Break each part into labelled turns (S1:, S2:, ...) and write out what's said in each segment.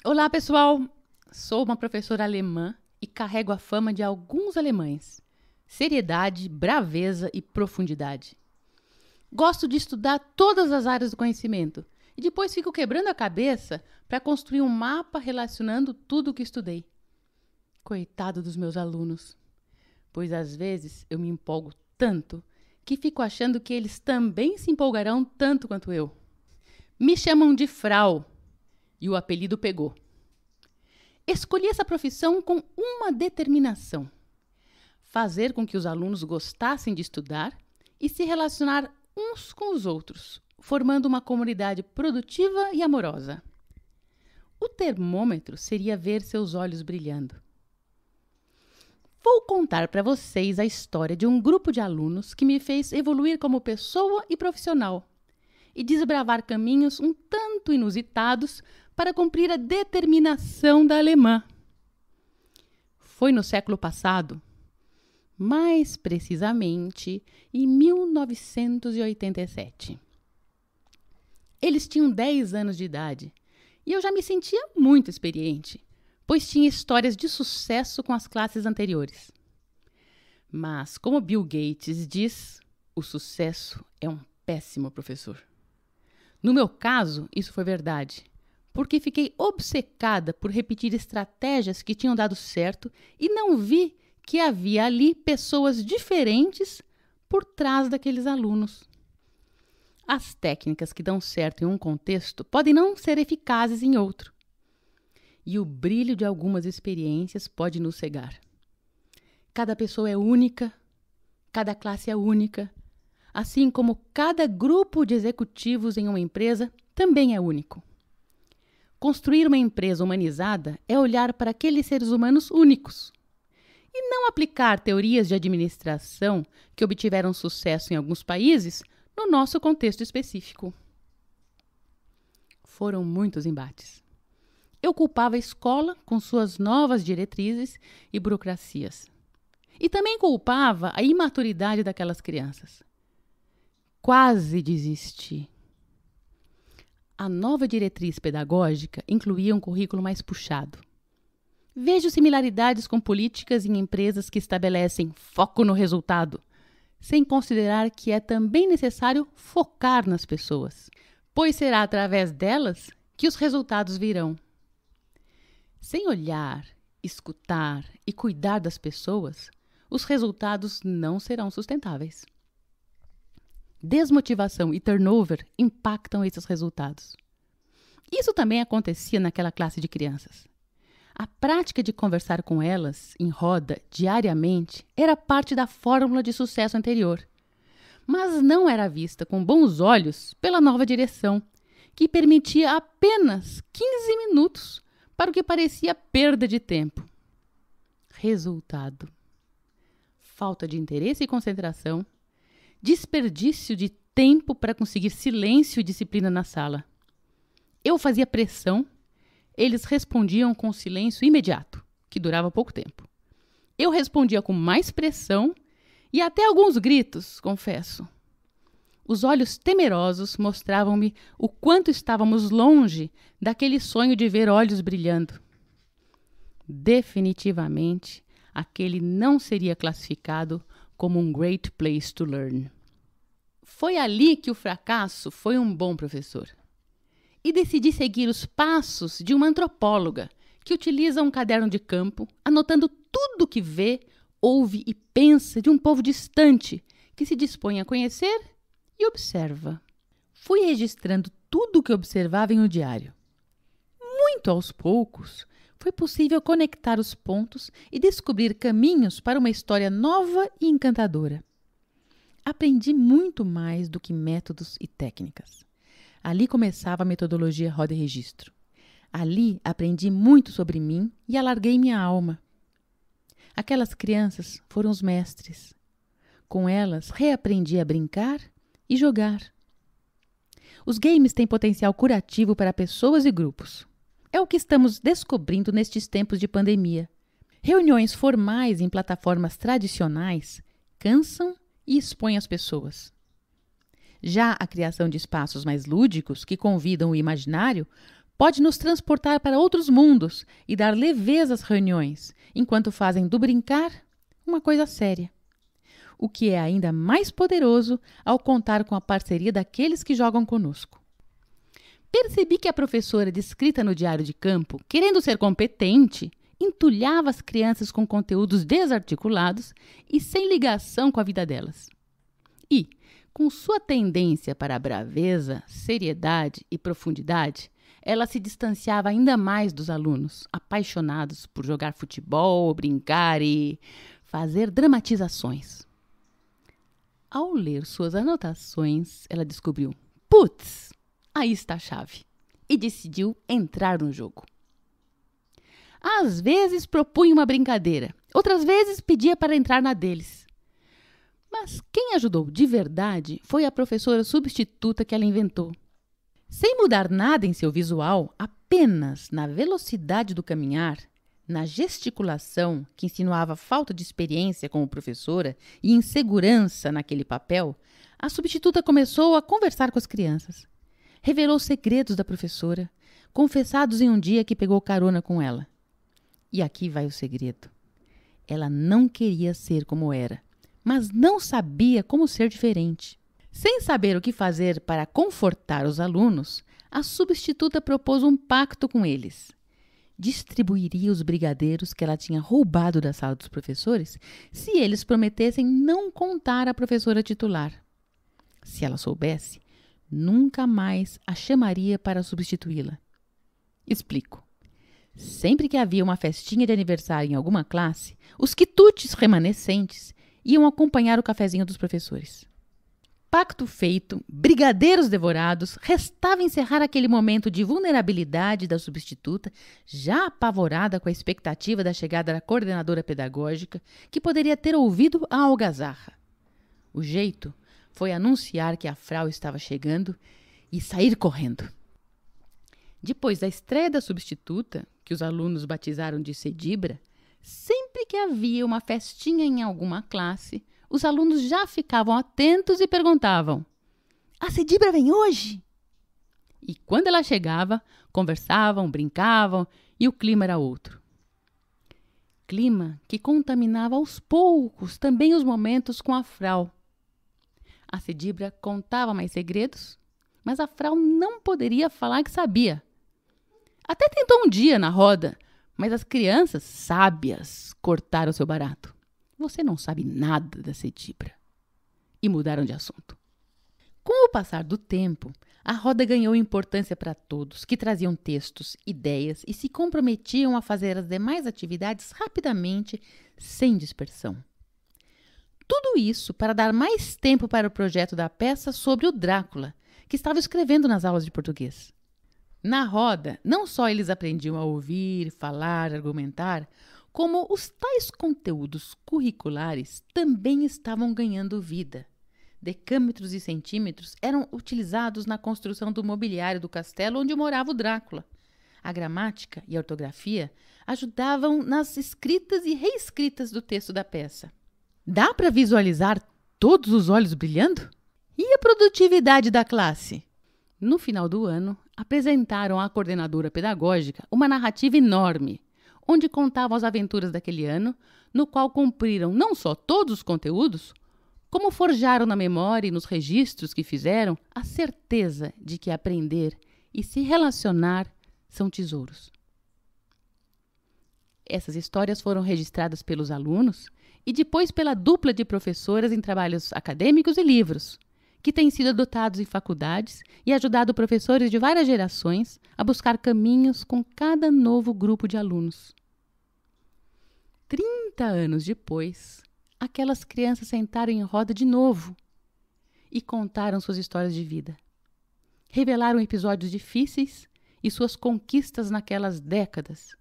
S1: Olá, pessoal! Sou uma professora alemã e carrego a fama de alguns alemães: seriedade, braveza e profundidade. Gosto de estudar todas as áreas do conhecimento e depois fico quebrando a cabeça para construir um mapa relacionando tudo o que estudei. Coitado dos meus alunos, pois às vezes eu me empolgo tanto que fico achando que eles também se empolgarão tanto quanto eu. Me chamam de Frau e o apelido pegou. Escolhi essa profissão com uma determinação: fazer com que os alunos gostassem de estudar e se relacionar uns com os outros, formando uma comunidade produtiva e amorosa. O termômetro seria ver seus olhos brilhando. Vou contar para vocês a história de um grupo de alunos que me fez evoluir como pessoa e profissional e desbravar caminhos um tanto inusitados para cumprir a determinação da alemã. Foi no século passado, mais precisamente em 1987. Eles tinham 10 anos de idade e eu já me sentia muito experiente, pois tinha histórias de sucesso com as classes anteriores. Mas, como Bill Gates diz, o sucesso é um péssimo professor. No meu caso, isso foi verdade, porque fiquei obcecada por repetir estratégias que tinham dado certo e não vi que havia ali pessoas diferentes por trás daqueles alunos. As técnicas que dão certo em um contexto podem não ser eficazes em outro. E o brilho de algumas experiências pode nos cegar. Cada pessoa é única, cada classe é única, assim como cada grupo de executivos em uma empresa também é único. Construir uma empresa humanizada é olhar para aqueles seres humanos únicos e não aplicar teorias de administração que obtiveram sucesso em alguns países no nosso contexto específico. Foram muitos embates. Eu culpava a escola com suas novas diretrizes e burocracias. E também culpava a imaturidade daquelas crianças. Quase desisti. A nova diretriz pedagógica incluía um currículo mais puxado. Vejo similaridades com políticas em empresas que estabelecem foco no resultado, sem considerar que é também necessário focar nas pessoas, pois será através delas que os resultados virão. Sem olhar, escutar e cuidar das pessoas, os resultados não serão sustentáveis. Desmotivação e turnover impactam esses resultados. Isso também acontecia naquela classe de crianças. A prática de conversar com elas em roda diariamente era parte da fórmula de sucesso anterior, mas não era vista com bons olhos pela nova direção, que permitia apenas 15 minutos para o que parecia perda de tempo. Resultado: falta de interesse e concentração, desperdício de tempo para conseguir silêncio e disciplina na sala. Eu fazia pressão, eles respondiam com silêncio imediato, que durava pouco tempo. Eu respondia com mais pressão e até alguns gritos, confesso. Os olhos temerosos mostravam-me o quanto estávamos longe daquele sonho de ver olhos brilhando. Definitivamente, aquele não seria classificado como um great place to learn. Foi ali que o fracasso foi um bom professor. E decidi seguir os passos de uma antropóloga que utiliza um caderno de campo, anotando tudo o que vê, ouve e pensa de um povo distante que se dispõe a conhecer e observa. Fui registrando tudo o que observava em um diário. Muito aos poucos, foi possível conectar os pontos e descobrir caminhos para uma história nova e encantadora. Aprendi muito mais do que métodos e técnicas. Ali começava a metodologia Roda e Registro. Ali aprendi muito sobre mim e alarguei minha alma. Aquelas crianças foram os mestres. Com elas, reaprendi a brincar e jogar. Os games têm potencial curativo para pessoas e grupos. É o que estamos descobrindo nestes tempos de pandemia. Reuniões formais em plataformas tradicionais cansam e expõem as pessoas. Já a criação de espaços mais lúdicos, que convidam o imaginário, pode nos transportar para outros mundos e dar leveza às reuniões, enquanto fazem do brincar uma coisa séria. O que é ainda mais poderoso ao contar com a parceria daqueles que jogam conosco. Percebi que a professora descrita no diário de campo, querendo ser competente, entulhava as crianças com conteúdos desarticulados e sem ligação com a vida delas. E, com sua tendência para a braveza, seriedade e profundidade, ela se distanciava ainda mais dos alunos, apaixonados por jogar futebol, brincar e fazer dramatizações. Ao ler suas anotações, ela descobriu: putz, aí está a chave, e decidiu entrar no jogo. Às vezes propunha uma brincadeira, outras vezes pedia para entrar na deles. Mas quem ajudou de verdade foi a professora substituta que ela inventou. Sem mudar nada em seu visual, apenas na velocidade do caminhar, na gesticulação, que insinuava falta de experiência como professora e insegurança naquele papel, a substituta começou a conversar com as crianças. Revelou segredos da professora, confessados em um dia que pegou carona com ela. E aqui vai o segredo. Ela não queria ser como era, mas não sabia como ser diferente. Sem saber o que fazer para confortar os alunos, a substituta propôs um pacto com eles. Distribuiria os brigadeiros que ela tinha roubado da sala dos professores se eles prometessem não contar à professora titular. Se ela soubesse, nunca mais a chamaria para substituí-la. Explico. Sempre que havia uma festinha de aniversário em alguma classe, os quitutes remanescentes iam acompanhar o cafezinho dos professores. Pacto feito, brigadeiros devorados, restava encerrar aquele momento de vulnerabilidade da substituta, já apavorada com a expectativa da chegada da coordenadora pedagógica, que poderia ter ouvido a algazarra. O jeito foi anunciar que a frau estava chegando e sair correndo. Depois da estreia da substituta, que os alunos batizaram de Cedibra, sempre que havia uma festinha em alguma classe, os alunos já ficavam atentos e perguntavam: "A Cedibra vem hoje?" E quando ela chegava, conversavam, brincavam e o clima era outro. Clima que contaminava aos poucos também os momentos com a frau. A Cedibra contava mais segredos, mas a frau não poderia falar que sabia. Até tentou um dia na roda, mas as crianças sábias cortaram seu barato. "Você não sabe nada da Cedibra." E mudaram de assunto. Com o passar do tempo, a roda ganhou importância para todos, que traziam textos, ideias e se comprometiam a fazer as demais atividades rapidamente, sem dispersão. Tudo isso para dar mais tempo para o projeto da peça sobre o Drácula, que estava escrevendo nas aulas de português. Na roda, não só eles aprendiam a ouvir, falar, argumentar, como os tais conteúdos curriculares também estavam ganhando vida. Decâmetros e centímetros eram utilizados na construção do mobiliário do castelo onde morava o Drácula. A gramática e a ortografia ajudavam nas escritas e reescritas do texto da peça. Dá para visualizar todos os olhos brilhando? E a produtividade da classe? No final do ano, apresentaram à coordenadora pedagógica uma narrativa enorme, onde contavam as aventuras daquele ano, no qual cumpriram não só todos os conteúdos, como forjaram na memória e nos registros que fizeram a certeza de que aprender e se relacionar são tesouros. Essas histórias foram registradas pelos alunos e depois pela dupla de professoras em trabalhos acadêmicos e livros, que têm sido adotados em faculdades e ajudado professores de várias gerações a buscar caminhos com cada novo grupo de alunos. 30 anos depois, aquelas crianças sentaram em roda de novo e contaram suas histórias de vida. Revelaram episódios difíceis e suas conquistas naquelas décadas,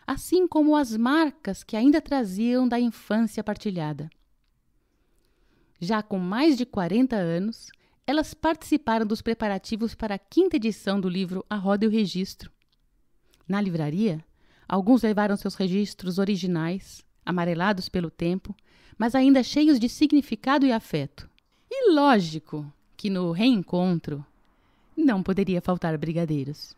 S1: assim como as marcas que ainda traziam da infância partilhada. Já com mais de 40 anos, elas participaram dos preparativos para a 5ª edição do livro A Roda e o Registro. Na livraria, alguns levaram seus registros originais, amarelados pelo tempo, mas ainda cheios de significado e afeto. E lógico que no reencontro não poderia faltar brigadeiros.